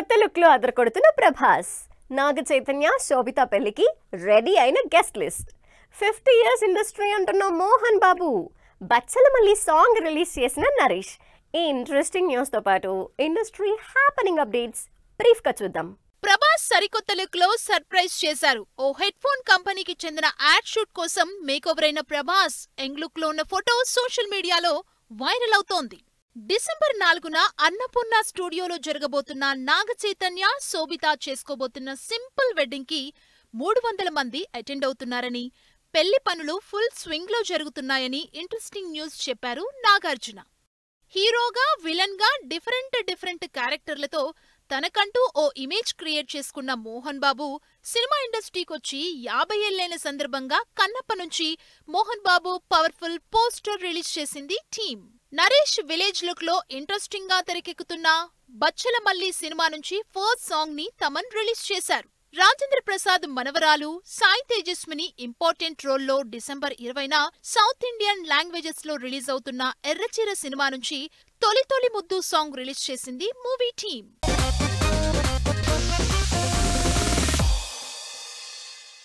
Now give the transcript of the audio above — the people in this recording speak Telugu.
కొత్త లుక్ లో అదరకొడుతున్న ప్రభాస్. నాగ చైతన్య శోభిత పెళ్లికి రెడీ అయిన గెస్ట్ లిస్ట్. 50 years ఇండస్ట్రీ అంటున్న మోహన్ బాబు. బచ్చలమల్లి సాంగ్ రిలీజ్ చేసిన నరేష్. ఈ ఇంట్రెస్టింగ్ న్యూస్ తో పాటు ఇండస్ట్రీ హ్యాపెనింగ్ అప్డేట్స్ బ్రీఫ్ గా చూద్దాం. ప్రభాస్ సరికొత్త లుక్ లో సర్ప్రైజ్ చేశారు. ఓ హెడ్ ఫోన్ కంపెనీకి చెందిన యాడ్ షూట్ కోసం మేకోవర్ అయిన ప్రభాస్ యంగ్ లుక్ లో ఉన్న ఫోటో సోషల్ మీడియాలో వైరల్ అవుతోంది. డిసెంబర్ 4న అన్నపూర్ణ స్టూడియోలో జరగబోతున్న నాగ చైతన్య శోభిత చేసుకోబోతున్న సింపుల్ వెడ్డింగ్ కి 300 మంది అటెండ్ అవుతున్నారని, పెళ్లి పనులు ఫుల్ స్వింగ్ లో జరుగుతున్నాయని ఇంట్రెస్టింగ్ న్యూస్ చెప్పారు నాగార్జున. హీరోగా, విలన్ గా డిఫరెంట్ క్యారెక్టర్లతో తనకంటూ ఓ ఇమేజ్ క్రియేట్ చేసుకున్న మోహన్ బాబు సినిమా ఇండస్ట్రీకొచ్చి 50 ఏళ్లైన సందర్భంగా కన్నప్ప నుంచి Mohan Babu powerful poster release చేసింది టీమ్. నరేష్ విలేజ్ లుక్ లో ఇంట్రెస్టింగ్ గా తెరకెక్కుతున్న బచ్చలమల్లి సినిమా నుంచి ఫస్ట్ సాంగ్ ని తమన్ రిలీజ్ చేశారు. రాజేంద్ర ప్రసాద్ మనవరాలు సాయి తేజస్విని ఇంపార్టెంట్ రోల్లో డిసెంబర్ 20న సౌత్ ఇండియన్ లాంగ్వేజెస్ లో రిలీజ్ అవుతున్న ఎర్రచీర సినిమా నుంచి తొలి ముద్దు సాంగ్ రిలీజ్ చేసింది మూవీ టీమ్.